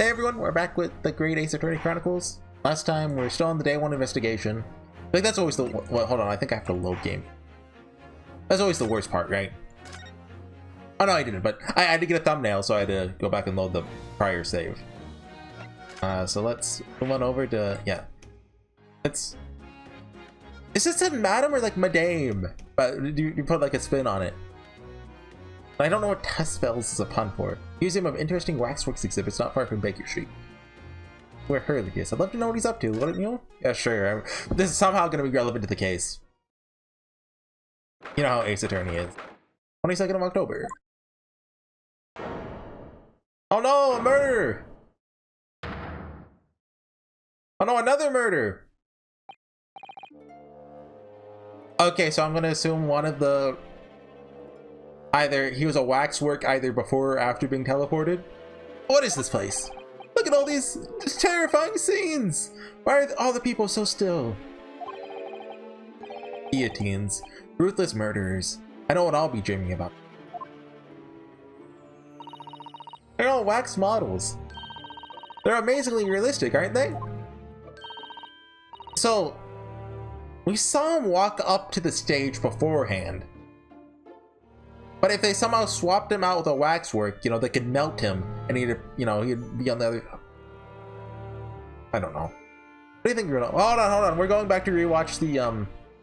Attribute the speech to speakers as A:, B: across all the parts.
A: Hey everyone, we're back with the Great Ace Attorney Chronicles. Last time, we're still on the day one investigation. Like, that's always the... Well, hold on, I think I have to load game. That's always the worst part, right? Oh no, I didn't, but I had to get a thumbnail, so I had to go back and load the prior save. So let's move on over to... Yeah. Let's... Is this a madam or like madame? But you put like a spin on it. I don't know what test spells is a pun for. Museum of Interesting Waxworks exhibits not far from Baker Street. Where Hurley is. I'd love to know what he's up to, wouldn't you? Yeah, sure. This is somehow going to be relevant to the case. You know how Ace Attorney is. 22nd of October. Oh no, a murder! Oh no, another murder! Okay, so I'm going to assume one of the... Either he was a waxwork either before or after being teleported. What is this place? Look at all these terrifying scenes! Why are all the people so still? Guillotines. Ruthless murderers. I know what I'll be dreaming about. They're all wax models. They're amazingly realistic, aren't they? So, we saw him walk up to the stage beforehand. But if they somehow swapped him out with a waxwork, you know, they could melt him and he'd, you know, he'd be on the other... I don't know. What do you think, Bruno? Hold on. We're going back to rewatch the,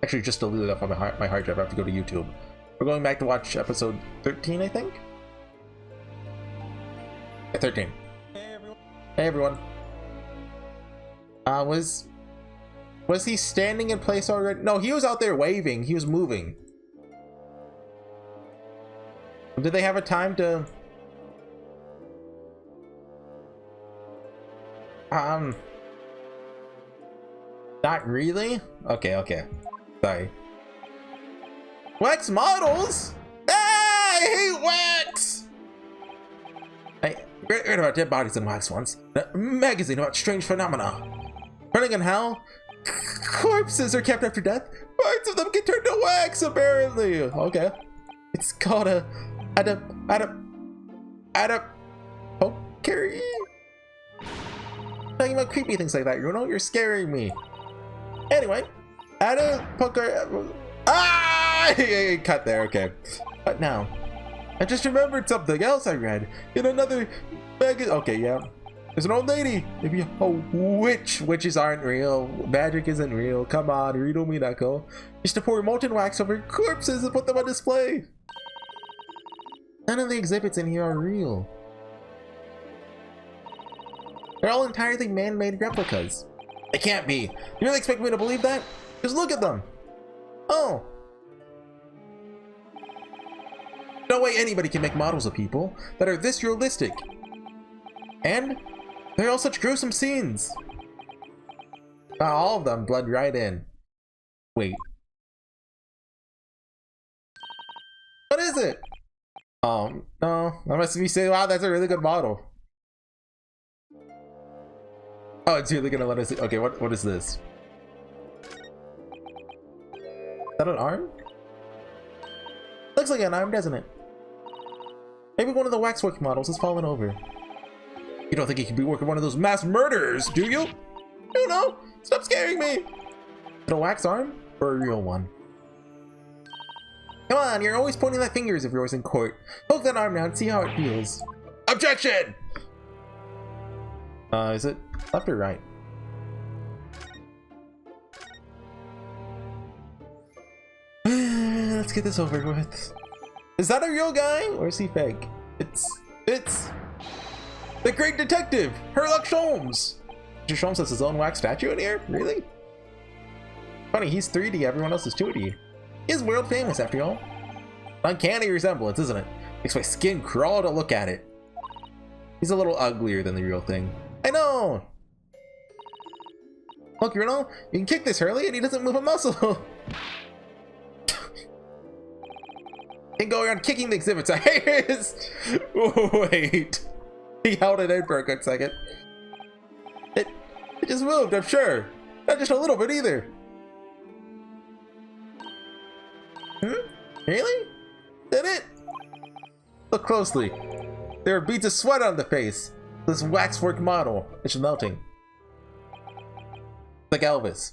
A: Actually, just to loot it up on my hard drive, I have to go to YouTube. We're going back to watch episode 13, I think? Yeah, 13. Hey, everyone. Was he standing in place already? No, he was out there waving. He was moving. Did they have a time to... Not really? Okay. Sorry. Wax models? Ah, I hate wax! I read about dead bodies and wax ones. A magazine about strange phenomena. Running in hell? Corpses are kept after death? Parts of them get turned to wax, apparently! Okay. It's called a... Carry. Talking about creepy things like that, you know? You're scaring me. Anyway, cut there, okay. But now, I just remembered something else I read in another magazine. Okay, yeah. There's an old lady, maybe a witch. Witches aren't real. Magic isn't real. Come on, Rito Minako. Used to pour molten wax over corpses and put them on display. None of the exhibits in here are real. They're all entirely man-made replicas. They can't be. You really expect me to believe that? Just look at them. Oh. No way anybody can make models of people that are this realistic. And they're all such gruesome scenes. All of them bled right in. Wait. What is it? No, I must be saying, wow, that's a really good model. Oh, it's really gonna let us see. Okay, what is this? Is that an arm? Looks like an arm, doesn't it? Maybe one of the waxwork models has fallen over. You don't think he could be working one of those mass murderers, do you? No, stop scaring me. Is it a wax arm or a real one? Come on, you're always pointing that fingers of yours in court. Poke that arm now and see how it feels. Objection! Is it left or right? Let's get this over with. Is that a real guy or is he fake? It's the great detective, Sherlock Holmes. Mr. Holmes has his own wax statue in here? Really? Funny, he's 3D, everyone else is 2D. He's world famous after all. Uncanny resemblance, isn't it? Makes my skin crawl to look at it. He's a little uglier than the real thing. I know! Look, Bruno, you can kick this Hurley and he doesn't move a muscle. Can't go around kicking the exhibits. I hate this. Wait. He held it in for a good second. It just moved, I'm sure. Not just a little bit either. Really? Did it? Look closely. There are beads of sweat on the face. This waxwork model. It's melting. Like Elvis.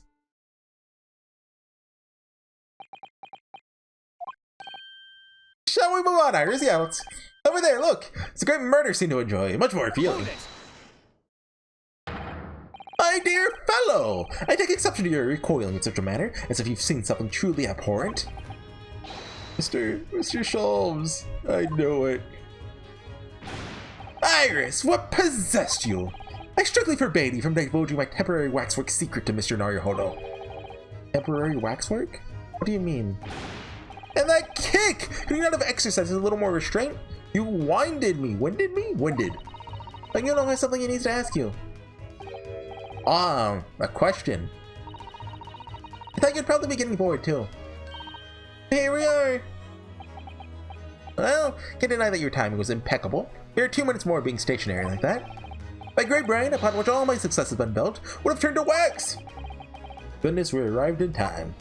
A: Shall we move on, Iris? Yeah, let's... Over there, look! It's a great murder scene to enjoy. Much more appealing. My dear fellow! I take exception to your recoiling in such a manner, as if you've seen something truly abhorrent. Mr. Sholmes, I know it. Iris, what possessed you? I strictly forbade you from divulging my temporary waxwork secret to Mr. Naruhodo. Temporary waxwork? What do you mean? And that kick! Could you not have exercised a little more restraint? You winded me. Winded me? Winded. Like you know, has something he needs to ask you. A question. I thought you'd probably be getting bored too. Here we are. Well, can't deny that your timing was impeccable. You're 2 minutes more of being stationary like that. My great brain, upon which all my success has been built, would have turned to wax. Goodness, we arrived in time.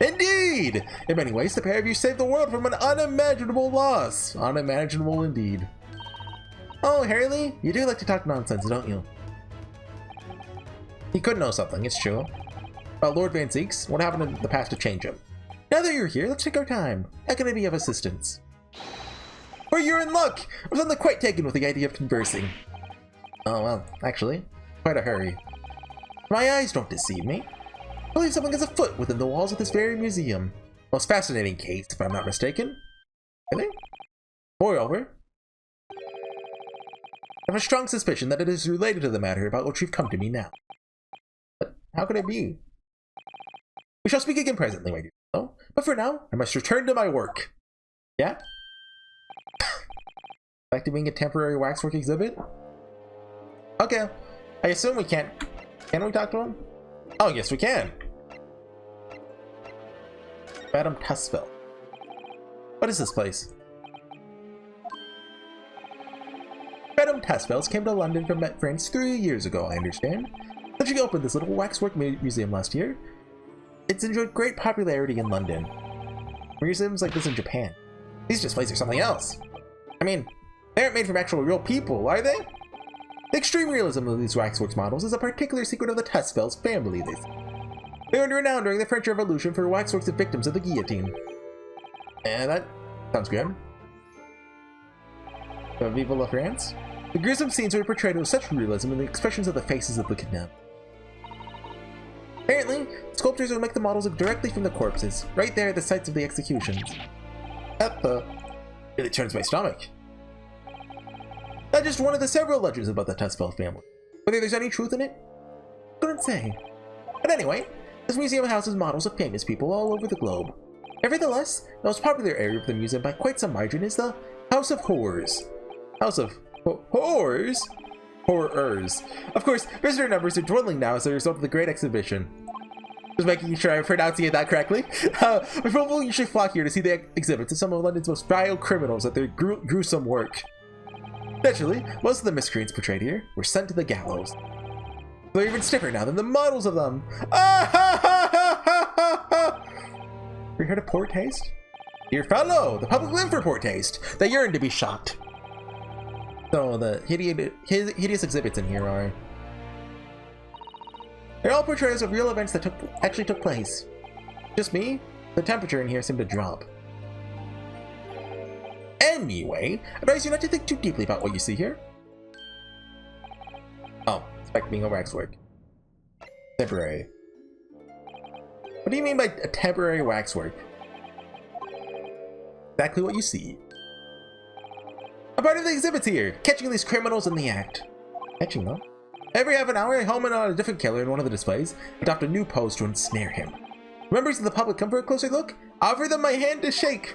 A: Indeed! In many ways, the pair of you saved the world from an unimaginable loss. Unimaginable indeed. Oh, Harley, you do like to talk nonsense, don't you? He could know something, it's true. About Lord Van Zeeks, what happened in the past to change him. Now that you're here, let's take our time. How can I be of assistance? Well, you're in luck! I was suddenly quite taken with the idea of conversing. Oh, well, actually, quite a hurry. My eyes don't deceive me. I believe something is afoot within the walls of this very museum. Most fascinating case, if I'm not mistaken. Really? Moreover, I have a strong suspicion that it is related to the matter about which you've come to me now. But how could it be? We shall speak again presently, my dear fellow. But for now, I must return to my work. Yeah? Back to being a temporary waxwork exhibit? Okay. I assume we can't... Can we talk to him? Oh, yes, we can. Madame Tussville. What is this place? Madame Tussville's came to London from France 3 years ago, I understand. Since she opened this little waxwork museum last year, it's enjoyed great popularity in London. Museums like this in Japan. These displays are something else. I mean, they aren't made from actual real people, are they? The extreme realism of these waxworks models is a particular secret of the Tussville's family, they say. They earned renown during the French Revolution for waxworks of victims of the guillotine. And that sounds good. Vive la France? The gruesome scenes were portrayed with such realism in the expressions of the faces of the kidnapped. Apparently, sculptors would make the models look directly from the corpses, right there at the sites of the executions. That really turns my stomach. That's just one of the several legends about the Tussville family. Whether there's any truth in it, couldn't say. But anyway, this museum houses models of famous people all over the globe. Nevertheless, the most popular area of the museum by quite some margin is the House of Horrors. House of Horrors? Horrors. Of course, visitor numbers are dwindling now as a result of the Great Exhibition. Just making sure I'm pronouncing that correctly. People usually flock here to see the exhibits of some of London's most vile criminals at their gruesome work. Naturally, most of the miscreants portrayed here were sent to the gallows. They're even stiffer now than the models of them. You heard of poor taste? Dear fellow, the public live for poor taste. They yearn to be shocked. So the hideous exhibits in here are... They're all portrayals of real events that actually took place. Just me, the temperature in here seemed to drop. Anyway, I advise you not to think too deeply about what you see here. Oh, it's back to being a waxwork. Temporary. What do you mean by a temporary waxwork? Exactly what you see. I'm part of the exhibits here, catching these criminals in the act. Catching them? Every half an hour, I home in on a different killer in one of the displays, adopt a new pose to ensnare him. Members of the public come for a closer look, I offer them my hand to shake.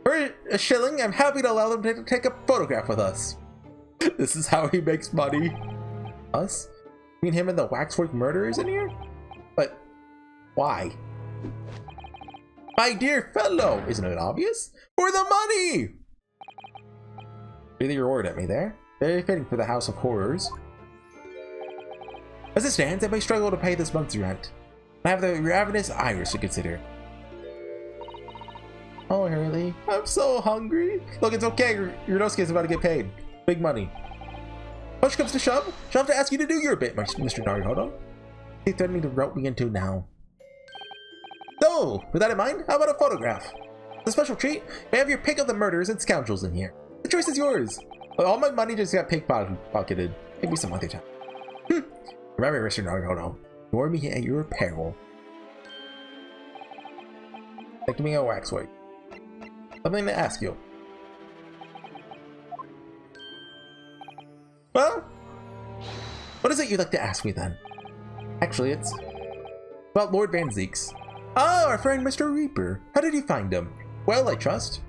A: For a shilling, I'm happy to allow them to take a photograph with us. This is how he makes money. Us? You mean him and the waxwork murderers in here? But why? My dear fellow, isn't it obvious? For the money! Really roared at me there. Very fitting for the House of Horrors. As it stands, I may struggle to pay this month's rent. I have the ravenous Iris to consider. Oh, Hurley, I'm so hungry. Look, it's okay. Your Nosuke is about to get paid. Big money. Push comes to shove, she'll have to ask you to do your bit, Mr. Naruhodo. He's threatening to rope me into now. So, with that in mind, how about a photograph? As a special treat, we have your pick of the murderers and scoundrels in here. The choice is yours. But all my money just got pickpocketed. Maybe some other time. Remember, Mr. Naruhodo, ignore me at your peril. Like me a waxwork. Something to ask you. Well, what is it you'd like to ask me then? Actually, it's about Lord Van Zeeks. Ah, our friend Mr. Reaper. How did you find him? Well, I trust.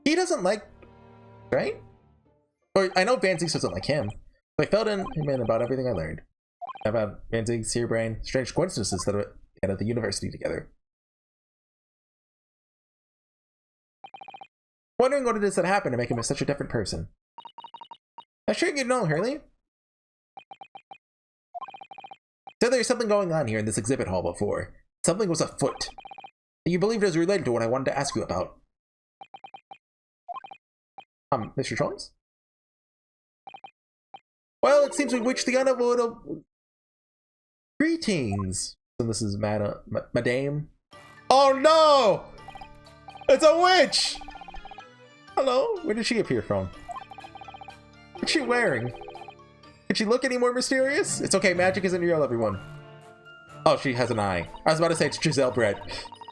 A: He doesn't like... right? Or, I know Van Zeeks doesn't like him. But I filled him in about everything I learned. About Van Zeeks, Searbrain, strange coincidences that we had at the university together. Wondering what it is that happened to make him such a different person. I'm sure you'd know, Hurley. So there's something going on here in this exhibit hall before. Something was afoot. And you believed it was related to what I wanted to ask you about. Mr. Jones? Well, it seems we reached the unavoidable... Greetings! So this is Madame. Oh no! It's a witch! Hello? Where did she appear from? What's she wearing? Did she look any more mysterious? It's okay, magic isn't real, everyone. Oh, she has an eye. I was about to say it's Giselle Brett.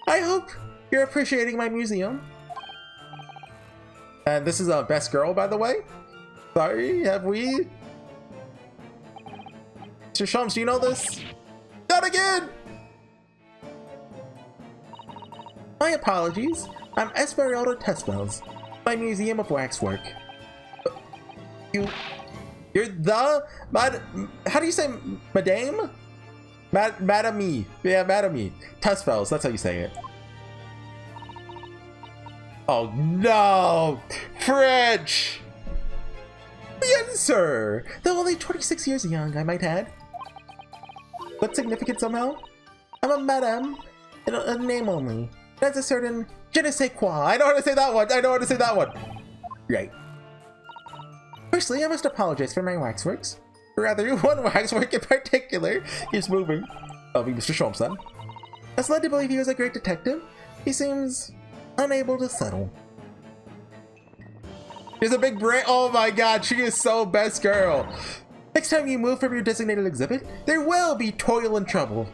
A: I hope you're appreciating my museum. And this is a best girl, by the way. Sorry, have we? Mr. Shums, do you know this? Not again! My apologies. I'm Esmeralda Tespels, my Museum of Waxwork. You're the... how do you say Madame? Madame. Yeah, Madame. Tespels, that's how you say it. Oh no! French! Yes, sir! Though only 26 years young, I might add. But significant somehow? I'm a madame, a name only. That's a certain je ne sais quoi. I know how to say that one. I know how to say that one. Right. Firstly, I must apologize for my waxworks. Or rather, one waxwork in particular. He's moving. That'll be Mr. Schomson. I was led to believe he was a great detective. He seems unable to settle. There's a big brain. Oh my god, she is so best girl. Next time you move from your designated exhibit, there will be toil and trouble.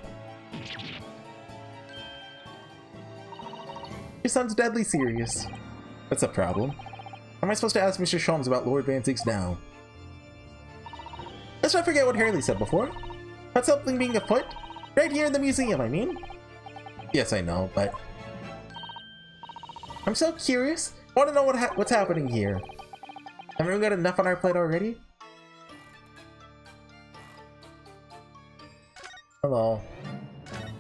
A: She sounds deadly serious. That's a problem. Am I supposed to ask Mr. Sholmes about Lord Van Zeeks now? Let's not forget what Hurley said before. About something being afoot. Right here in the museum, I mean. Yes, I know, but... I'm so curious. I want to know what's happening here. Haven't we got enough on our plate already? Hello.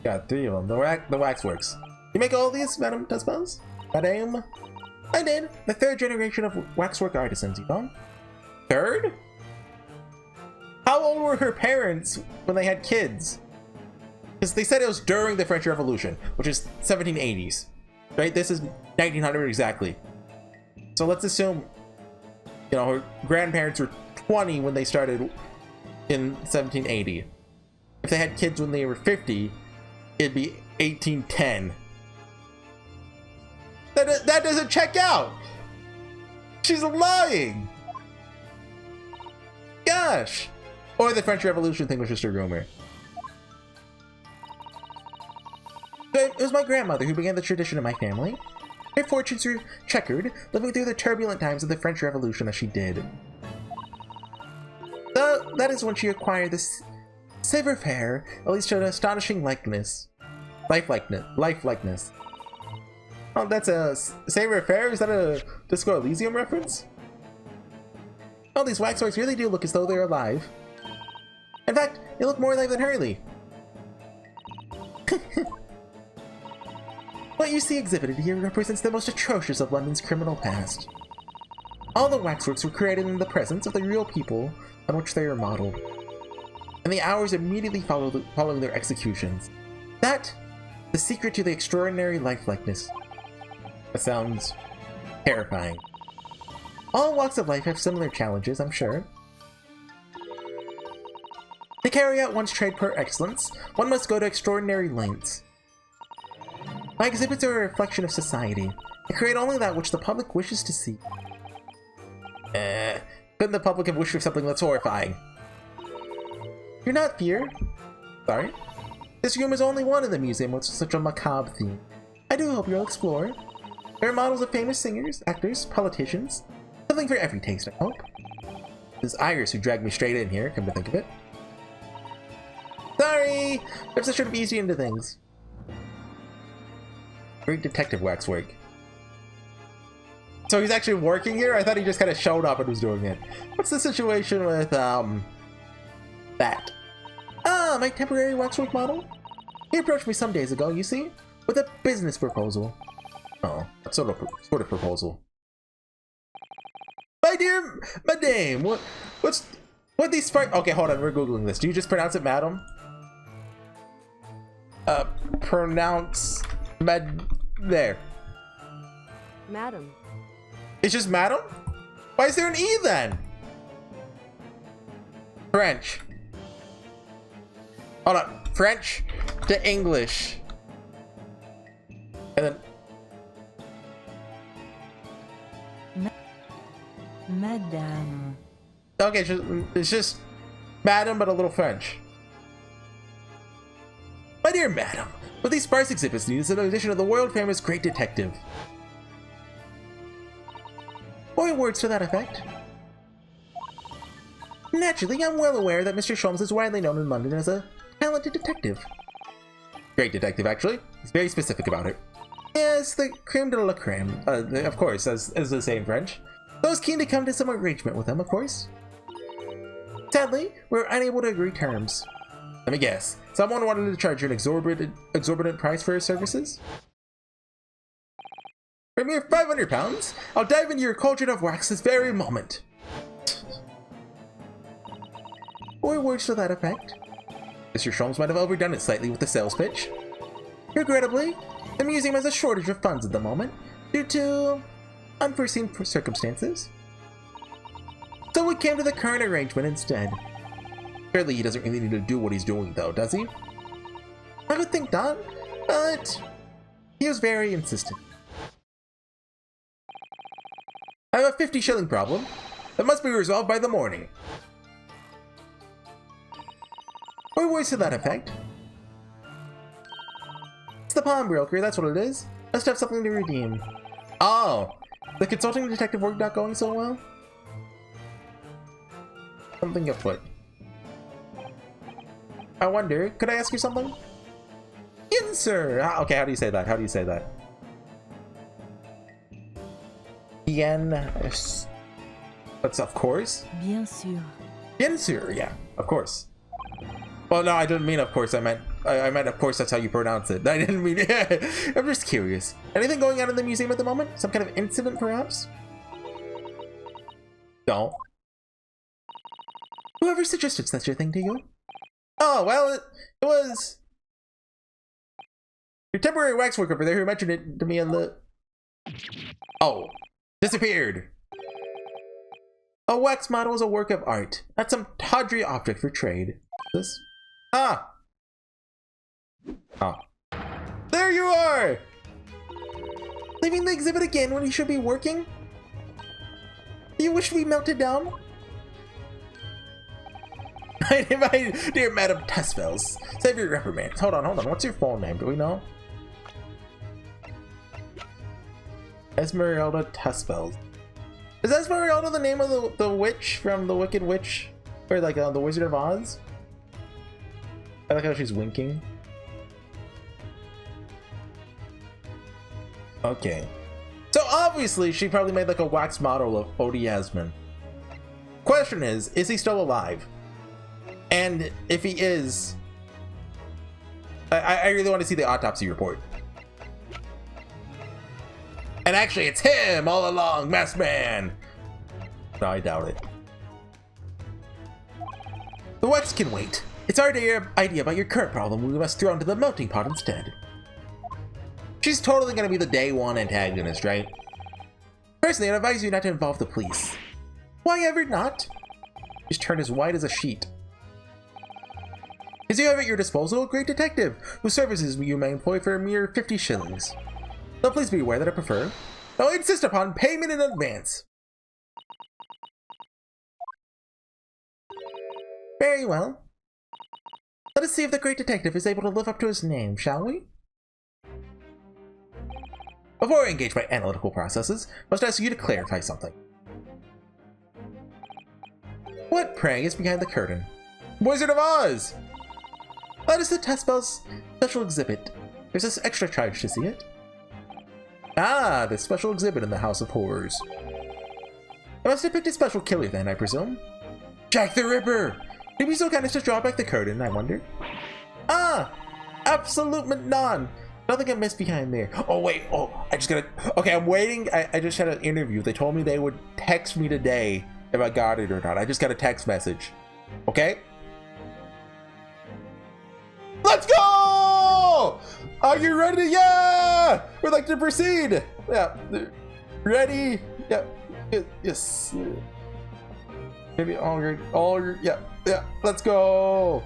A: Got 3 of them. The waxworks. You make all these, Madame Tespels? Madame? I did. The 3rd generation of waxwork artisans, you know? 3rd? How old were her parents when they had kids? Because they said it was during the French Revolution, which is 1780s. Right? This is 1900 exactly. So let's assume, you know, her grandparents were 20 when they started in 1780. If they had kids when they were 50, it'd be 1810. That doesn't check out! She's lying! Gosh! Or the French Revolution thing was just a rumor. But it was my grandmother who began the tradition in my family. Her fortunes were checkered, living through the turbulent times of the French Revolution as she did. So, that is when she acquired this savoir-faire, at least an astonishing likeness. Life-likeness. Oh, that's a savoir-faire? Is that a Disco Elysium reference? Oh, these waxworks really do look as though they're alive. In fact, they look more alive than Hurley. What you see exhibited here represents the most atrocious of London's criminal past. All the waxworks were created in the presence of the real people on which they are modeled, and the hours immediately following their executions. That, the secret to the extraordinary lifelikeliness. That sounds terrifying. All walks of life have similar challenges, I'm sure. To carry out one's trade per excellence, one must go to extraordinary lengths. My exhibits are a reflection of society. I create only that which the public wishes to see. Couldn't the public have wished for something that's horrifying? You're not fear. Sorry. This room is only one in the museum with such a macabre theme. I do hope you'll explore. There are models of famous singers, actors, politicians. Something for every taste, I hope. This is Iris who dragged me straight in here, come to think of it. Sorry! Perhaps I should have eased you into things. Great detective waxwork. So he's actually working here? I thought he just kind of showed up and was doing it. What's the situation with, that? Ah, my temporary waxwork model? He approached me some days ago, you see, with a business proposal. Oh, what sort of proposal? My dear madame, what these spark? Okay, hold on, we're googling this. Do you just pronounce it madam? Pronounce there.
B: Madam.
A: It's just madam? Why is there an E then? French. Hold on, French to English. And then
C: Madame.
A: okay, it's just madam, but a little French. My dear madam, what these sparse exhibits need is an edition of the world-famous Great Detective. Or words to that effect. Naturally, I'm well aware that Mr. Sholmes is widely known in London as a talented detective. Great detective, actually. He's very specific about it. Yes, the creme de la creme, of course, as they say in French. So I was keen to come to some arrangement with him, of course. Sadly, we're unable to agree terms. Let me guess. Someone wanted to charge you an exorbitant price for his services? For a mere £500, I'll dive into your cauldron of wax this very moment. Or words to that effect. Mr. Sholmes might have overdone it slightly with the sales pitch. Regrettably, the museum has a shortage of funds at the moment due to unforeseen circumstances. So we came to the current arrangement instead. Surely he doesn't really need to do what he's doing though, does he? I would think not, but he was very insistent. I have a 50 shilling problem that must be resolved by the morning. Or words to that effect. It's the pawnbroker, that's what it is. Must have something to redeem. Oh, the consulting detective work not going so well? Something afoot. I wonder, could I ask you something? Yes, sir! Ah, okay, how do you say that? How do you say that? Bien... That's of course?
C: Bien sûr.
A: Bien sûr, yeah, of course. Well, no, I didn't mean of course, I meant of course that's how you pronounce it. I didn't mean... I'm just curious. Anything going on in the museum at the moment? Some kind of incident, perhaps? No. Whoever suggested such a thing to you? Oh, well, it was... your temporary waxwork over there who mentioned it to me in the... Oh. Disappeared. A wax model is a work of art, not some tawdry object for trade. This? Ah! Oh. There you are! Leaving the exhibit again when you should be working? Do you wish to be melted down? My dear Madam Tusfells, save your reprimands. Hold on. What's your full name? Do we know? Esmeralda Tusfells. Is Esmeralda the name of the witch from the Wicked Witch? Or like the Wizard of Oz? I like how she's winking. Okay. So obviously she probably made like a wax model of Odie Yasmin. Question is he still alive? And if he is, I really want to see the autopsy report. And actually, it's him all along, Masked Man! No, I doubt it. The wax can wait. It's our idea about your current problem we must throw into the melting pot instead. She's totally gonna be the day one antagonist, right? For Personally, I'd advise you not to involve the police. Why ever not? He's turned as white as a sheet. As you have at your disposal a great detective, whose services you may employ for a mere 50 shillings. Though please be aware that I prefer, though I insist upon payment in advance. Very well. Let us see if the great detective is able to live up to his name, shall we? Before I engage my analytical processes, I must ask you to clarify something. What, pray, is behind the curtain? Wizard of Oz! That is the test spell's special exhibit. There's this extra charge to see it. Ah, the special exhibit in the House of Horrors. I must depict a special killer then, I presume. Jack the Ripper! Would you be so kind as to draw back the curtain, I wonder? Ah! Absolute non! Nothing I missed behind there. Oh wait, I just gotta... Okay, I'm waiting. I just had an interview. They told me they would text me today if I got it or not. I just got a text message. Okay? Let's go! Are you ready? Yeah! We'd like to proceed. Yeah. Ready? Yeah. Yes. Maybe all yeah. Let's go.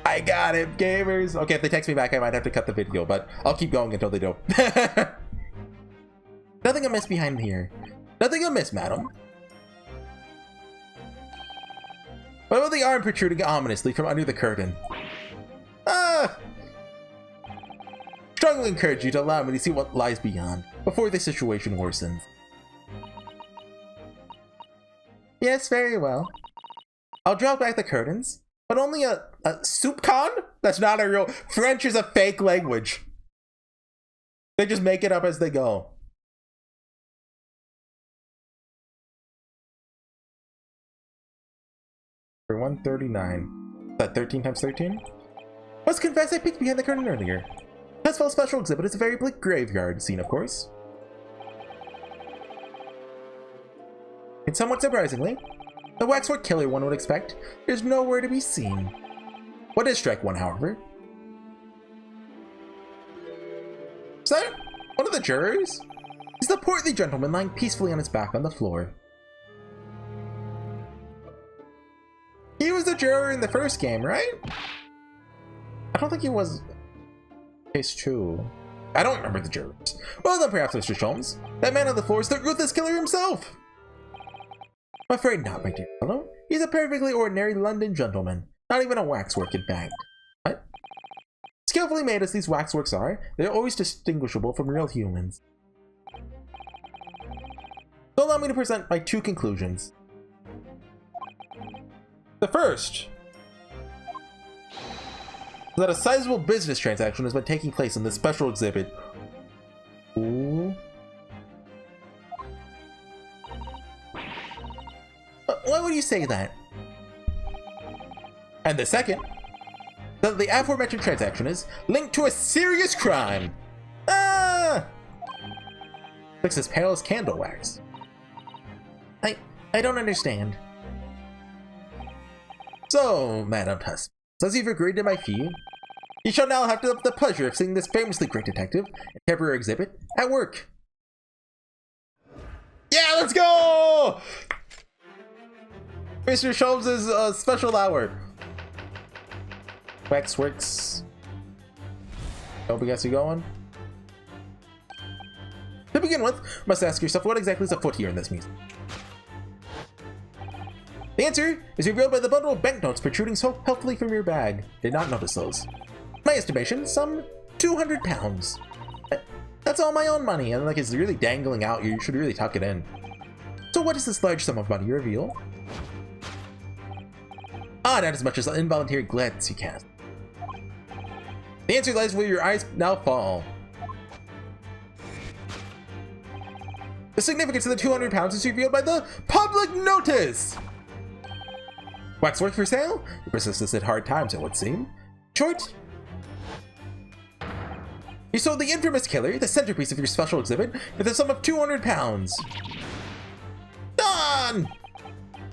A: I got it, gamers. Okay, if they text me back, I might have to cut the video, but I'll keep going until they do. Nothing amiss behind here. Nothing amiss, madam. What about the arm protruding ominously from under the curtain? Ah! Strongly encourage you to allow me to see what lies beyond, before the situation worsens. Yes, very well. I'll draw back the curtains, but only a soup con? That's not a real... French is a fake language. They just make it up as they go. For 139. Is that 13 times 13? Must confess I peeked behind the curtain earlier. Festival's special exhibit is a very bleak graveyard scene, of course. And somewhat surprisingly, the waxwork killer one would expect is nowhere to be seen. What does strike one, however? Is that one of the jurors? Is the portly gentleman lying peacefully on his back on the floor. He was the juror in the first game, right? I don't think he was case 2. I don't remember the jurors. Well then perhaps, Mr. Sholmes, that man on the floor is the ruthless killer himself! I'm afraid not, my dear fellow. He's a perfectly ordinary London gentleman. Not even a waxwork, in fact. What? Skillfully made as these waxworks are, they're always distinguishable from real humans. So allow me to present my 2 conclusions. The first is that a sizable business transaction has been taking place in this special exhibit. Ooh. Why would you say that? And the second, that the aforementioned transaction is linked to a serious crime. Ah! Looks as pale as candle wax. I don't understand. So, Madame Tusk, as you've agreed to my fee, you shall now have the pleasure of seeing this famously great detective and temporary exhibit at work. Yeah, let's go! Mr. Sholmes' special hour. Waxworks. Hope we got you going. To begin with, must ask yourself what exactly is afoot here in this music. The answer is revealed by the bundle of banknotes protruding so healthily from your bag. Did not notice those. My estimation, some 200 pounds. That's all my own money, and like it's really dangling out. You should really tuck it in. So what does this large sum of money reveal? Ah, not as much as an involuntary glance you cast. The answer lies where your eyes now fall. The significance of the 200 pounds is revealed by the public notice! Waxwork for sale? You persisted at hard times, it would seem. Short. You sold the infamous killer, the centerpiece of your special exhibit, for the sum of 200 pounds. Done!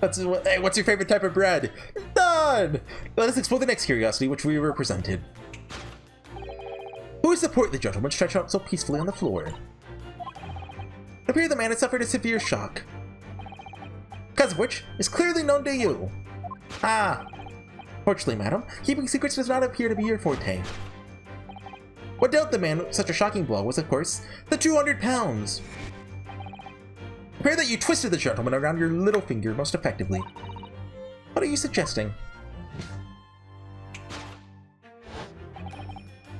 A: Hey, what's your favorite type of bread? Done! Let us explore the next curiosity which we were presented. Who is the portly gentleman stretched out so peacefully on the floor? It appears the man had suffered a severe shock, because of which is clearly known to you. Ah, fortunately, madam, keeping secrets does not appear to be your forte. What dealt the man such a shocking blow was, of course, the 200 pounds. It appears that you twisted the gentleman around your little finger most effectively. What are you suggesting?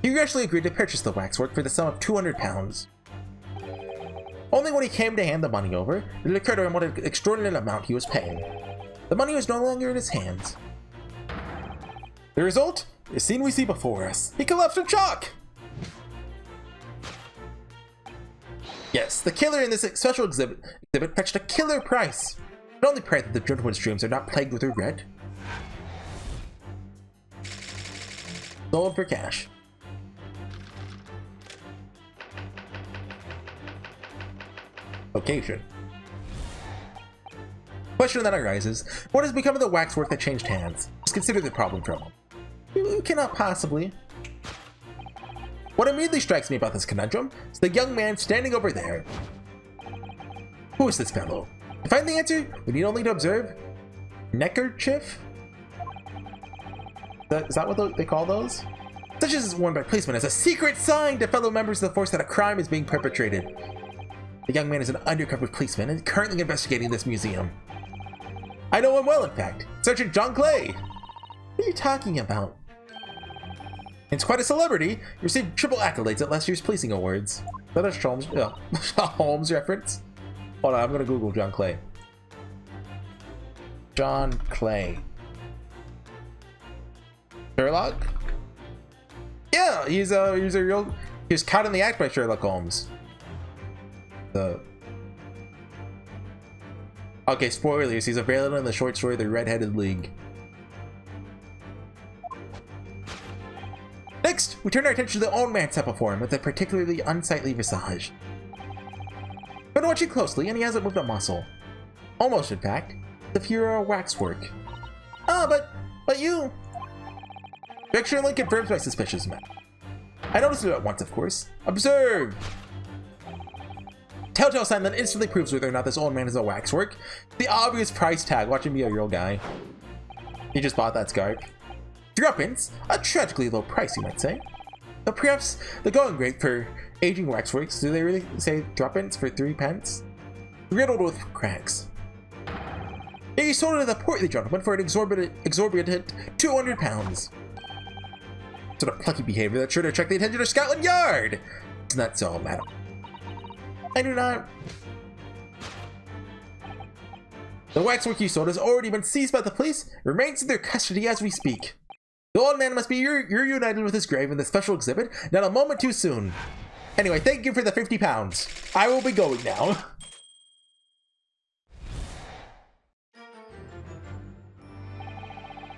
A: He actually agreed to purchase the waxwork for the sum of 200 pounds. Only when he came to hand the money over, did it occur to him what an extraordinary amount he was paying. The money was no longer in his hands. The result is the scene we see before us. He collapsed in shock! Yes, the killer in this special exhibit fetched a killer price. But only pray that the gentleman's dreams are not plagued with regret. Sold for cash. Location. Question that arises: what has become of the waxwork that changed hands? Just consider the problem from him. You cannot possibly. What immediately strikes me about this conundrum is the young man standing over there. Who is this fellow? To find the answer, we need only to observe neckerchief? Is that what they call those? Such as is worn by policemen as a secret sign to fellow members of the force that a crime is being perpetrated. The young man is an undercover policeman and currently investigating this museum. I know him well, in fact. Sergeant John Clay. What are you talking about? It's quite a celebrity. He received triple accolades at last year's policing awards. Is that a Holmes, Holmes reference? Hold on, I'm gonna Google John Clay. John Clay. Sherlock? Yeah, he's a real. He was caught in the act by Sherlock Holmes. Okay, spoilers. He's a villain in the short story The Red-Headed League. Next, we turn our attention to the old man set before him with a particularly unsightly visage. Been watching closely, and he hasn't moved a muscle. Almost, in fact, the furor waxwork. Ah, but you. Picture link confirms my suspicions, man. I noticed it at once, of course. Observe! Telltale sign that instantly proves whether or not this old man is a waxwork. The obvious price tag. Watch him be a real guy. He just bought that scarf. Threepence, a tragically low price, you might say. But perhaps the going rate for aging waxworks, do they really say threepence for 3 pence? Riddled with cracks. He sold it to the portly gentleman for an exorbitant 200 pounds. Sort of plucky behavior that's sure to attract the attention of Scotland Yard. Isn't that so, madam? I do not. The waxwork you sold has already been seized by the police and remains in their custody as we speak. The old man must be reunited with his grave in the special exhibit, not a moment too soon. Anyway, thank you for the 50 pounds. I will be going now.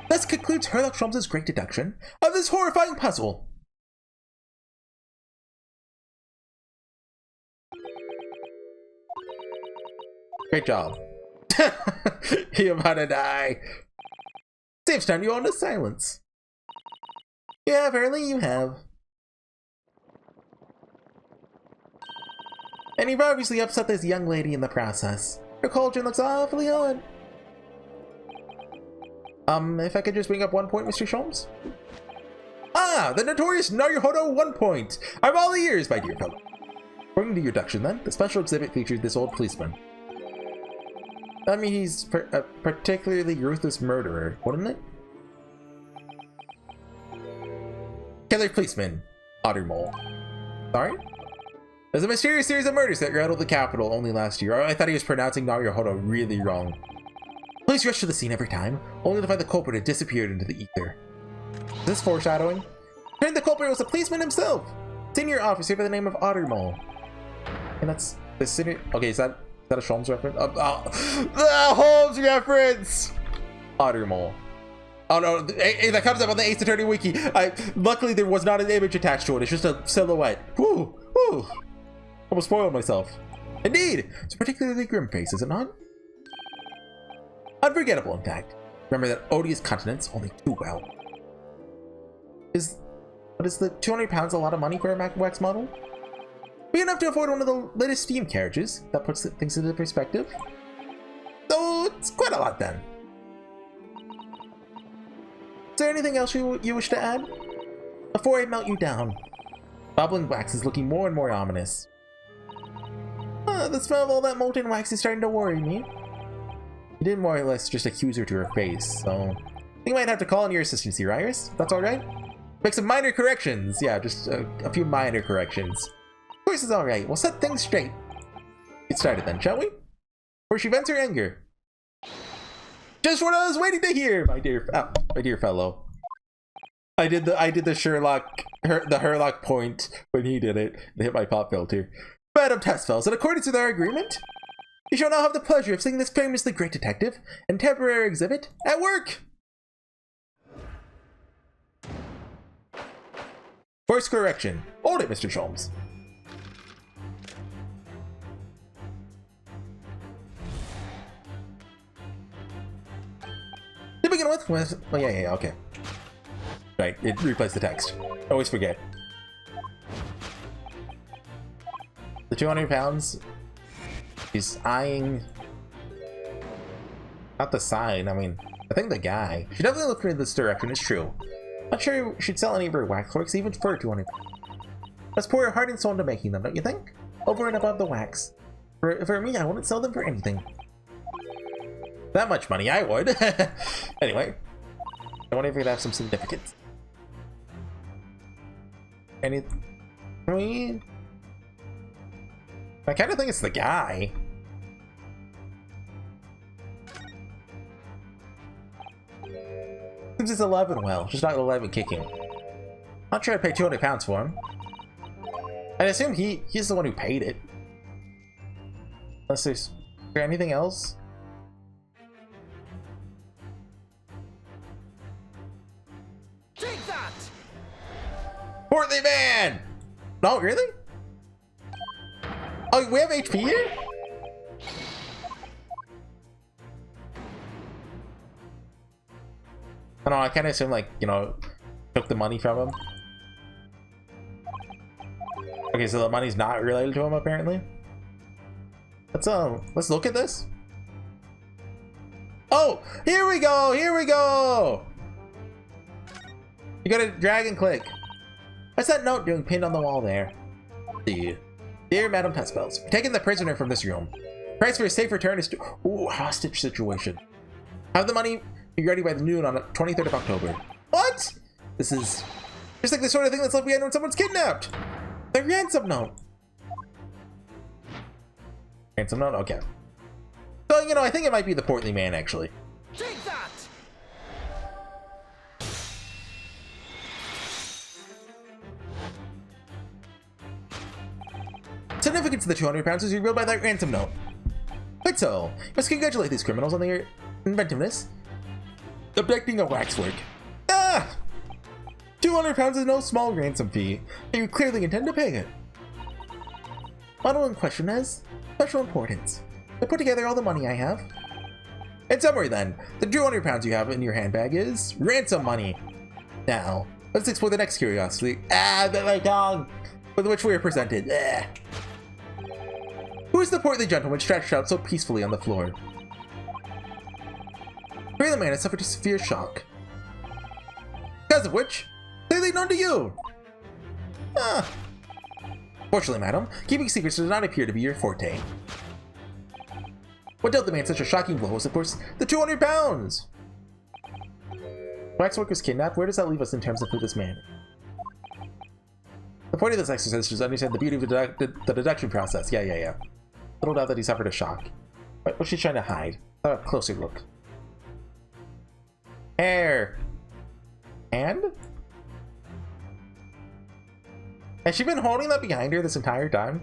A: Thus concludes Sherlock Holmes' great deduction of this horrifying puzzle. Great job. You're about to die. Saves time you all into silence. Yeah, apparently you have. And you've obviously upset this young lady in the process. Your cauldron looks awfully odd. If I could just bring up 1 point, Mr. Sholmes? Ah, the notorious Naruhodo 1 point! I'm all ears, my dear fellow. According to your deduction, then, the special exhibit featured this old policeman. I mean, he's a particularly ruthless murderer, wouldn't it? Killer policeman, Ottermole. Sorry? There's a mysterious series of murders that rattled the capital only last year. I thought he was pronouncing Naruhodo really wrong. Police rushed to the scene every time, only to find the culprit had disappeared into the ether. Is this foreshadowing? Turned the culprit was a policeman himself! Senior officer by the name of Ottermole. And that's the senior. Okay, is that a Holmes reference? Holmes reference! Ottermole. Oh no, that comes up on the Ace Attorney wiki. Luckily there was not an image attached to it, it's just a silhouette. Woo! Woo! Almost spoiled myself. Indeed! It's a particularly grim face, is it not? Unforgettable, in fact. Remember that odious countenance only too well. Is But is the 200 pounds a lot of money for a wax model? Big enough to afford one of the latest steam carriages. That puts things into perspective. So it's quite a lot then. Is there anything else you wish to add? Before I melt you down. Bubbling wax is looking more and more ominous. The smell of all that molten wax is starting to worry me. You did more or less just accuse her to her face, so... you might have to call on your assistance here, Iris. That's alright? Make some minor corrections. Yeah, just a few minor corrections. Of course it's alright. We'll set things straight. Get started then, shall we? Or she vents her anger. Just what I was waiting to hear, my dear fellow. I did the Herlock point when he did it and hit my pop filter. Madam Testfells, in accordance with our agreement, you shall now have the pleasure of seeing this famously great detective and temporary exhibit at work. Course correction. Hold it, Mr. Sholmes. To begin with, oh yeah, okay. Right, it replays the text. Always forget. The 200 pounds. He's eyeing. Not the sign, I mean, I think the guy. She definitely looked in this direction, it's true. Not sure she'd sell any of her waxworks even for 200 pounds. Let's pour her heart and soul into making them, don't you think? Over and above the wax. For me, I wouldn't sell them for anything. That much money, I would. Anyway, I wonder if it'd have some significance. Anything? I kind of think it's the guy. Since it's 11, well, just not 11 kicking. Not sure I'd pay 200 pounds for him. I'd assume he's the one who paid it. Unless there's anything else.
C: Take that!
A: Portly man! No, really? Oh, we have HP here? I don't know, I kind of assume, like, you know, took the money from him. Okay, so the money's not related to him, apparently. Let's look at this. Oh, here we go, here we go! You gotta drag and click. What's that note doing pinned on the wall there? See. Dear Madam Testfells, we're taking the prisoner from this room. Price for a safe return is ooh, hostage situation. Have the money be ready by noon on the 23rd of October. What? This is just like the sort of thing that's left behind when someone's kidnapped. The ransom note. Ransom note? Okay. So, you know, I think it might be the portly man, actually.
C: Take that!
A: Significance of the 200 pounds is revealed by that ransom note. Quite so. Must congratulate these criminals on their inventiveness. Abducting a waxwork. Ah! 200 pounds is no small ransom fee, and you clearly intend to pay it. Model in question has special importance. I put together all the money I have. In summary then, the 200 pounds you have in your handbag is ransom money. Now, let's explore the next curiosity. Ah, bit my tongue! With which we are presented. Ah. Who is the portly gentleman stretched out so peacefully on the floor? The man has suffered a severe shock. Because of which, clearly known to you. Ah. Fortunately, madam, keeping secrets does not appear to be your forte. What dealt the man such a shocking blow was, of course, the 200 pounds! Waxwork was kidnapped. Where does that leave us in terms of who this man is? The point of this exercise is to understand the beauty of the deduction process. Yeah. Little doubt that he suffered a shock. What's she trying to hide? Let's have a closer look. Hair. Hand? Has she been holding that behind her this entire time?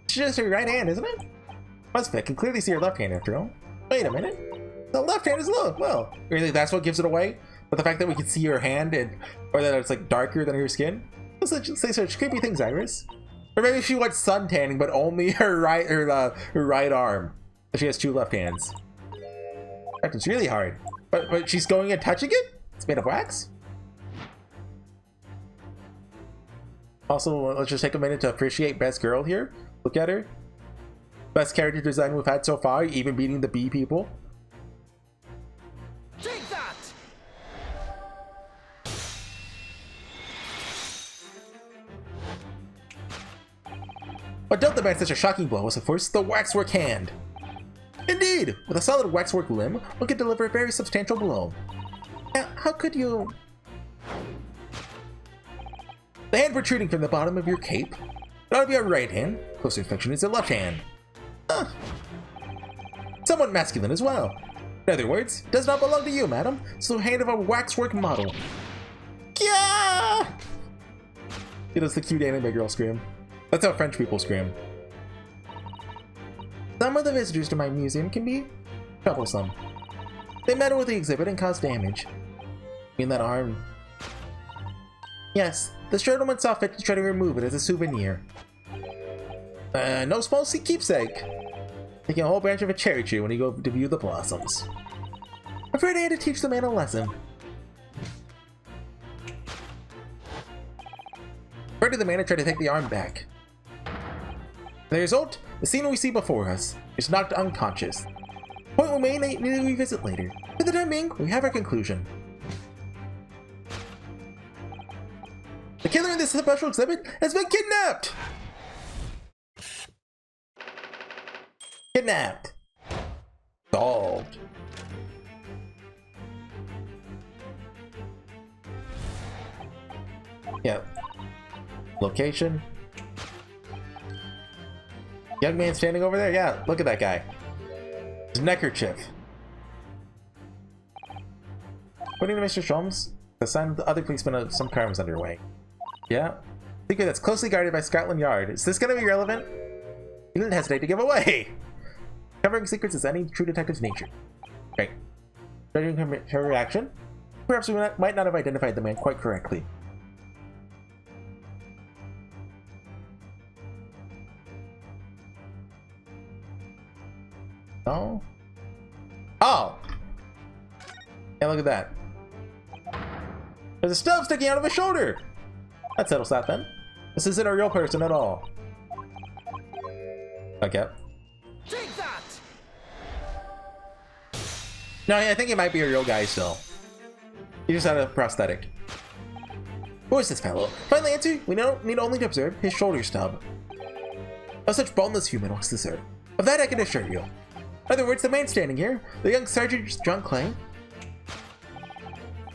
A: It's just her right hand, isn't it? Must be. I can clearly see her left hand after all. Wait a minute. The left hand is low. Well, really, that's what gives it away? But the fact that we can see her hand or that it's like darker than her skin? Let's say such creepy things, Iris. Or maybe she wants sun tanning, but only her right arm. She has two left hands. It's really hard. But she's going and touching it? It's made of wax? Also, let's just take a minute to appreciate Best Girl here. Look at her. Best character design we've had so far, even beating the bee people.
C: Take that!
A: What dealt the man such a shocking blow was, of course, the waxwork hand. Indeed! With a solid waxwork limb, one could deliver a very substantial blow. Now, how could you... The hand protruding from the bottom of your cape. It ought to be your right hand. Closer inspection is the left hand. Somewhat masculine as well. In other words, does not belong to you, madam. It's the hand of a waxwork model. Yeah! It does the cute anime girl scream. That's how French people scream. Some of the visitors to my museum can be troublesome. They meddle with the exhibit and cause damage. In that arm. Yes, the gentleman saw fit to try to remove it as a souvenir. No small keepsake. Taking a whole branch of a cherry tree when you go to view the blossoms. I'm afraid I had to teach the man a lesson. Further, the man had tried to take the arm back. The result, the scene we see before us, is knocked unconscious. Point we may need to revisit later. For the time being, we have our conclusion. The killer in this special exhibit has been kidnapped! Kidnapped. Solved. Yep. Location. Young man standing over there? Yeah, look at that guy. His neckerchief. According to Mr. Sholmes, the sign of the other policemen of some crime is underway. Yeah. Secret that's closely guarded by Scotland Yard. Is this gonna be relevant? He didn't hesitate to give away! Covering secrets is any true detective's nature. Right. Judging her reaction, perhaps we might not have identified the man quite correctly. Oh? Oh! Yeah, look at that. There's a stub sticking out of his shoulder! That settles that then. This isn't a real person at all. Okay.
C: Take that!
A: No, I think it might be a real guy still. He just had a prosthetic. Who is this fellow? Final answer, we need only to observe his shoulder stub. No such boneless human walks this earth. Of that I can assure you. In other words, the man standing here, the young Sergeant John Clay,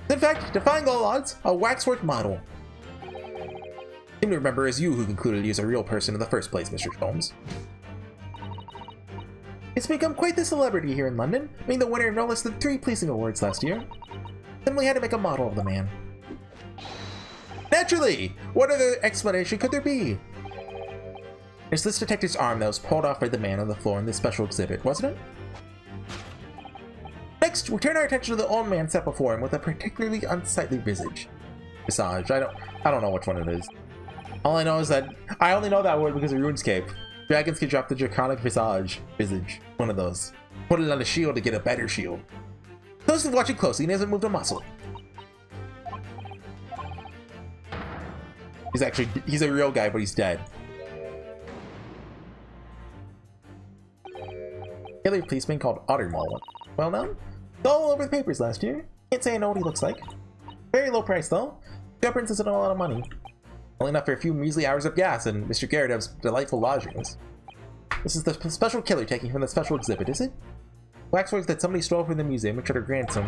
A: is in fact, defying all odds, a waxwork model. I seem to remember it was you who concluded he was a real person in the first place, Mr. Holmes. He's become quite the celebrity here in London, being the winner of no less than 3 pleasing awards last year. Simply had to make a model of the man. Naturally! What other explanation could there be? It's this detective's arm that was pulled off by the man on the floor in this special exhibit, wasn't it? Next, we turn our attention to the old man set before him with a particularly unsightly visage. Visage, I don't know which one it is. All I know is that I only know that word because of RuneScape. Dragons can drop the draconic visage. One of those. Put it on a shield to get a better shield. Those who watch it closely, he hasn't moved a muscle. He's a real guy, but he's dead. Killer policeman called Ottermole. Well known? It's all over the papers last year. Can't say I know what he looks like. Very low price though. The upwards isn't a lot of money. Only enough for a few measly hours of gas and Mr. Garrett's delightful lodgings. This is the special killer taking from the special exhibit, is it? Waxworks that somebody stole from the museum and tried to ransom.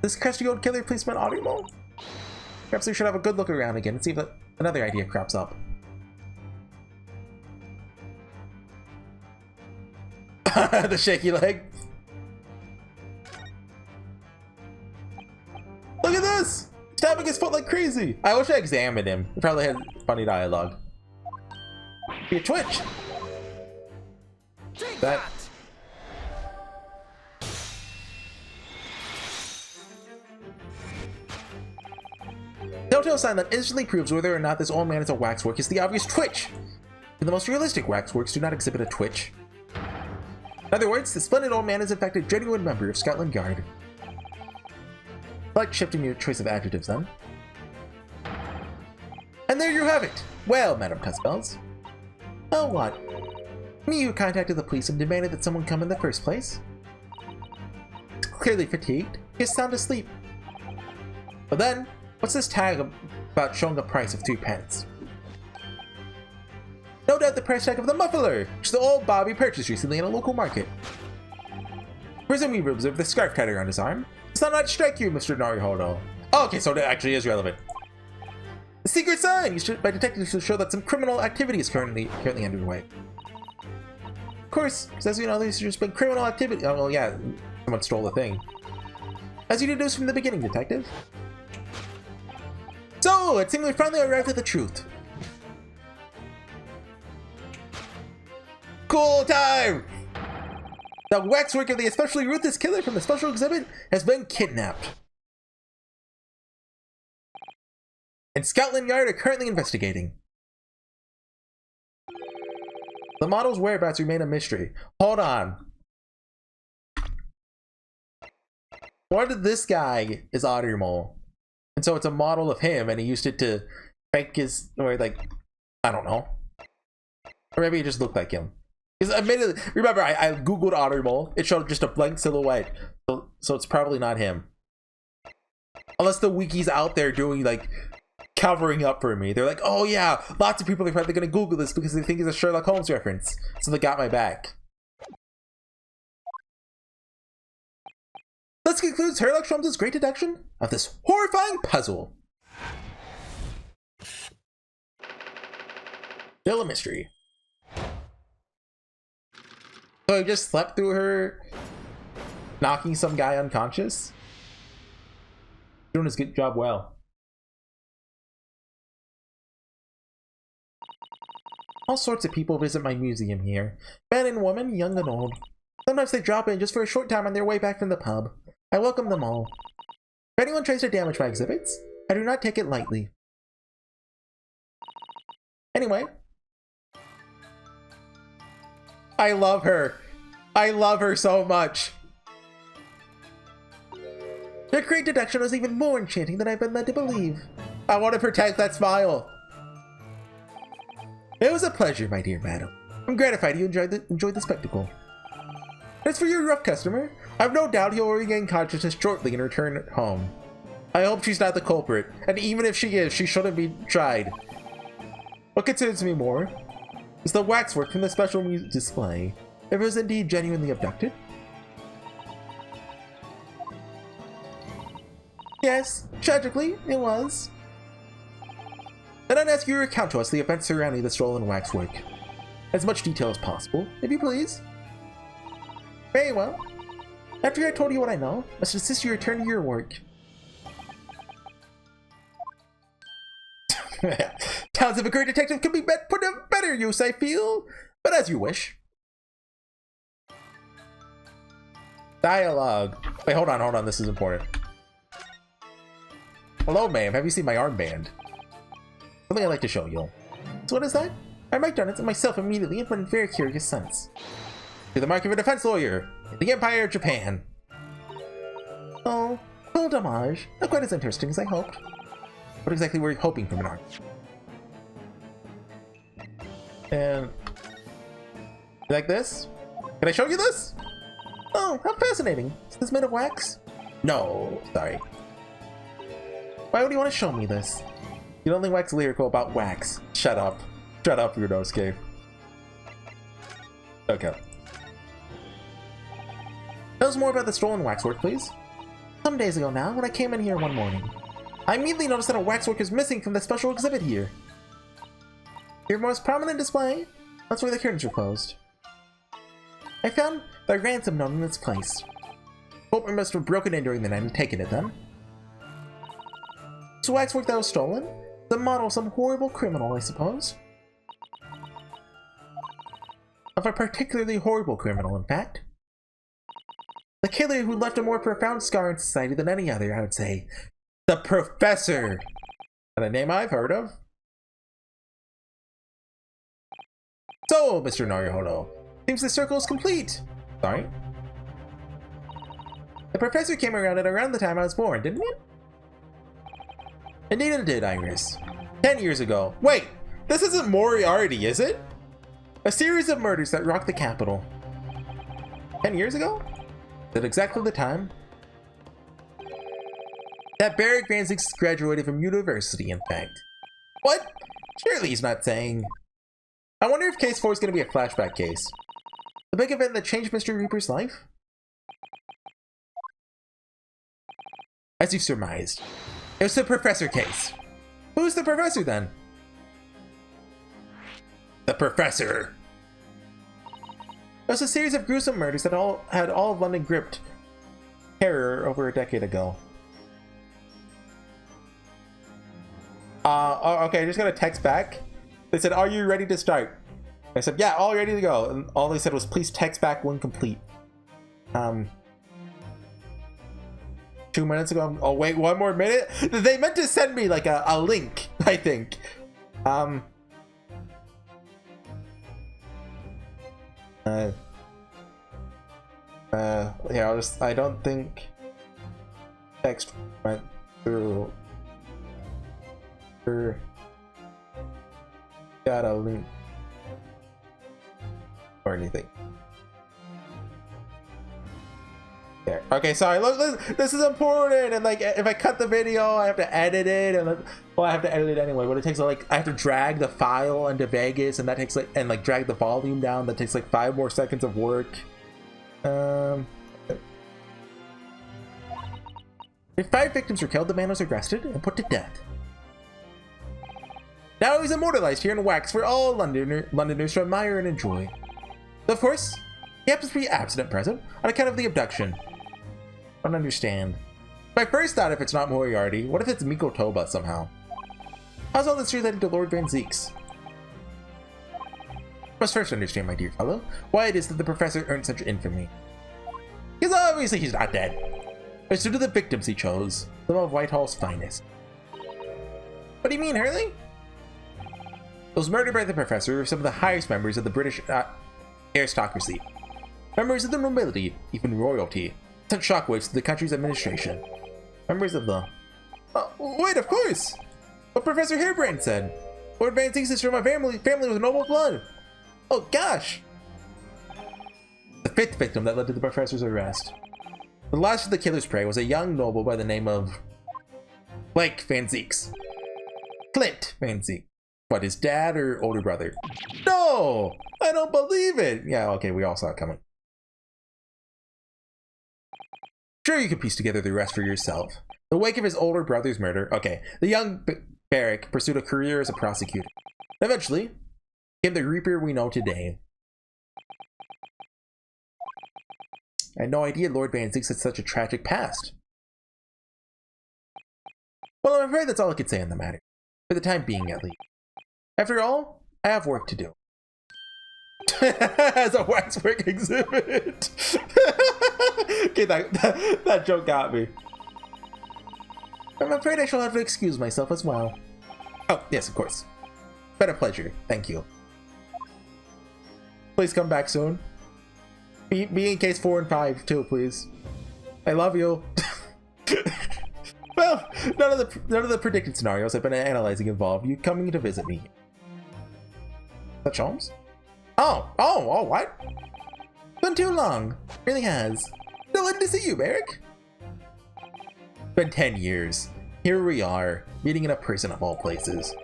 A: This crusty old killer policeman Ottermole? Perhaps we should have a good look around again and see if another idea crops up. The shaky leg. Look at this! He's tapping his foot like crazy! I wish I examined him. He probably had funny dialogue. Be a twitch!
C: Take
A: That... Telltale sign that instantly proves whether or not this old man is a waxwork is the obvious twitch! And the most realistic waxworks do not exhibit a twitch. In other words, the splendid old man is in fact a genuine member of Scotland Yard. Like shifting your choice of adjectives then. And there you have it! Well, Madam Cussbells. Oh, what? Me who contacted the police and demanded that someone come in the first place? Clearly fatigued, he's sound asleep. But then, what's this tag about showing a price of 2 pence? No doubt the price tag of the muffler, which the old Bobby purchased recently in a local market. Presume you observed the scarf tied around his arm. Does that not strike you, Mr. Naruhodo? Oh, okay, so it actually is relevant. The secret sign used by detectives to show that some criminal activity is currently underway. Of course, because as you know, there's just been criminal activity. Oh, well, yeah, someone stole the thing. As you deduced from the beginning, detective. So, it seems we finally arrived at the truth. Cool time! The waxwork of the especially ruthless killer from the special exhibit has been kidnapped. And Scotland Yard are currently investigating. The model's whereabouts remain a mystery. Hold on. What if this guy is Otter Mole? And so it's a model of him and he used it to fake his, or like, I don't know. Or maybe he just looked like him. Because admittedly, remember, I googled Otter Mole. It showed just a blank silhouette. So it's probably not him. Unless the wiki's out there doing like, covering up for me. They're like, oh yeah, lots of people are probably gonna Google this because they think it's a Sherlock Holmes reference. So they got my back. This concludes Sherlock Holmes' great deduction of this horrifying puzzle. Still a mystery. So I just slept through her knocking some guy unconscious? Doing his good job well. All sorts of people visit my museum here. Men and women, young and old. Sometimes they drop in just for a short time on their way back from the pub. I welcome them all. If anyone tries to damage my exhibits, I do not take it lightly. Anyway. I love her. I love her so much. Their great deduction was even more enchanting than I've been led to believe. I want to protect that smile. It was a pleasure, my dear madam. I'm gratified you enjoyed the spectacle. As for your rough customer, I've no doubt he'll regain consciousness shortly and return home. I hope she's not the culprit, and even if she is, she shouldn't be tried. What concerns me more is the waxwork from the special display. If it was indeed genuinely abducted? Yes, tragically, it was. Then I'd ask you to recount to us the events surrounding the stolen waxwork. As much detail as possible, if you please. Very well. After I told you what I know, I must assist you return to your work. Talents of a great detective can be put to better use, I feel. But as you wish. Dialogue. Wait, hold on, this is important. Hello, ma'am, have you seen my armband? Something I'd like to show you. So what is that? I marked on it to myself immediately and put in very curious sense. To the mark of a defense lawyer in the Empire of Japan. Oh, cold homage. Not quite as interesting as I hoped. What exactly were you hoping from an art? And... you like this? Can I show you this? Oh, how fascinating. Is this made of wax? No, sorry. Why would you want to show me this? You don't think wax lyrical about wax. Shut up. Shut up, Runosuke. Okay. Tell us more about the stolen waxwork, please. Some days ago now, when I came in here one morning, I immediately noticed that a waxwork is missing from the special exhibit here. Your most prominent display? That's where the curtains were closed. I found the ransom note in its place. Hope I must have broken in during the night and taken it then. This waxwork that was stolen? The model of some horrible criminal, I suppose. Of a particularly horrible criminal, in fact. The killer who left a more profound scar in society than any other, I would say. The Professor! A name I've heard of. So, Mr. Naruhodo, seems the circle is complete. Sorry. The professor came around at around the time I was born, didn't it? Indeed it did, Iris. 10 years ago. Wait, this isn't Moriarty, is it? A series of murders that rocked the capital. 10 years ago? Is it exactly the time that Barrick Van Zieks graduated from university, in fact? What? Surely he's not saying. I wonder if case 4 is going to be a flashback case. The big event that changed Mr. Reaper's life? As you've surmised, it was the professor case. Who's the professor then? The professor. It was a series of gruesome murders that had all of London gripped terror over a decade ago. Okay, I just got a text back. They said, "Are you ready to start?" I said, "Yeah, all ready to go." And all they said was, "Please text back when complete." 2 minutes ago. Oh wait, 1 more minute. They meant to send me like a link, I think. Yeah, I don't think text went through. Got a link or anything. There. Okay, sorry. Look, this is important, and like, if I cut the video, I have to edit it, and well, I have to edit it anyway. But it takes like, I have to drag the file into Vegas, and that takes like, and like drag the volume down. That takes like 5 more seconds of work. If 5 victims were killed, the man was arrested and put to death. Now he's immortalized here in wax for all Londoners to admire and enjoy. Of course, he happens to be absent at present on account of the abduction. I don't understand. My first thought, if it's not Moriarty, what if it's Miko Toba somehow? How's all this related to Lord Van Zieks? Must first understand, my dear fellow, why it is that the professor earned such infamy. Because obviously he's not dead. It's due to the victims he chose, some of Whitehall's finest. What do you mean, Hurley? Those murdered by the professor are some of the highest members of the British aristocracy. Members of the nobility, even royalty, sent shockwaves to the country's administration. Members of the... wait, of course! What Professor Harebrand said. Lord Van Zieks is from a family with noble blood. Oh gosh! The 5th victim that led to the professor's arrest. The last of the killer's prey was a young noble by the name of... Blake Van Zieks. Clint Van Zieks. What, his dad or older brother? No! I don't believe it! Yeah, okay, we all saw it coming. Sure, you can piece together the rest for yourself. The wake of his older brother's murder, okay, the young Barrick pursued a career as a prosecutor. Eventually, became the Reaper we know today. I had no idea Lord Van Zieks had such a tragic past. Well, I'm afraid that's all I could say on the matter. For the time being, at least. After all, I have work to do. As a waxwork exhibit. Okay, that joke got me. I'm afraid I shall have to excuse myself as well. Oh, yes, of course. Been a pleasure. Thank you. Please come back soon. Be in case 4 and 5 too, please. I love you. Well, none of the predicted scenarios I've been analyzing involve you coming to visit me. Such Holmes? Oh, what? Been too long. Really has. Delighted to see you, Barrick. Been 10 years. Here we are, meeting in a prison of all places.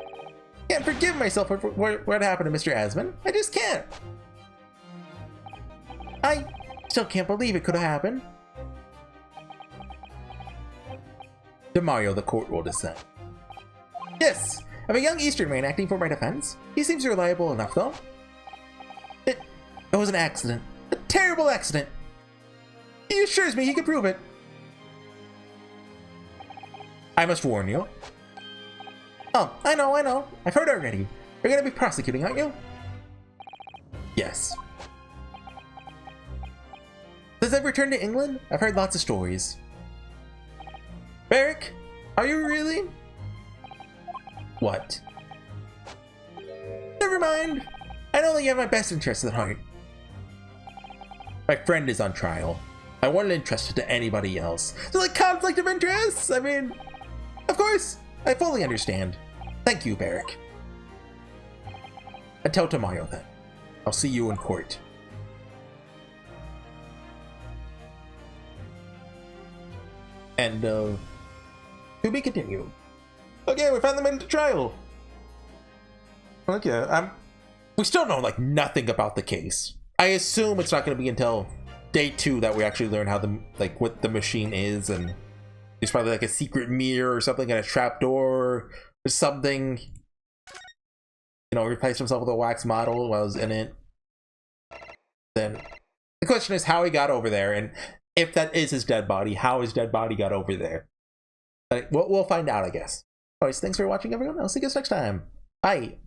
A: Can't forgive myself for what happened to Mr. Asman. I just can't. I still can't believe it could have happened. Demario, the court will decide. Yes, I have a young Eastern man acting for my defense. He seems reliable enough, though. It was an accident. A terrible accident. He assures me he can prove it. I must warn you. Oh, I know. I've heard already. You're gonna be prosecuting, aren't you? Yes. Since I've returned to England, I've heard lots of stories. Barrick, are you really? What? Never mind. I know that you have my best interests at heart. My friend is on trial. I wasn't interested to anybody else. So like conflict of interests? I mean, of course, I fully understand. Thank you, Barrick. Until tomorrow then. I'll see you in court. And, to be continued. Okay, we found them into trial. Okay, we still know, like, nothing about the case. I assume it's not going to be until day 2 that we actually learn how what the machine is, and there's probably, like, a secret mirror or something and a trapdoor or something. You know, replace himself with a wax model while I was in it. Then the question is how he got over there, and if that is his dead body, how his dead body got over there. But we'll find out, I guess. Anyways, thanks for watching, everyone. I'll see you guys next time. Bye.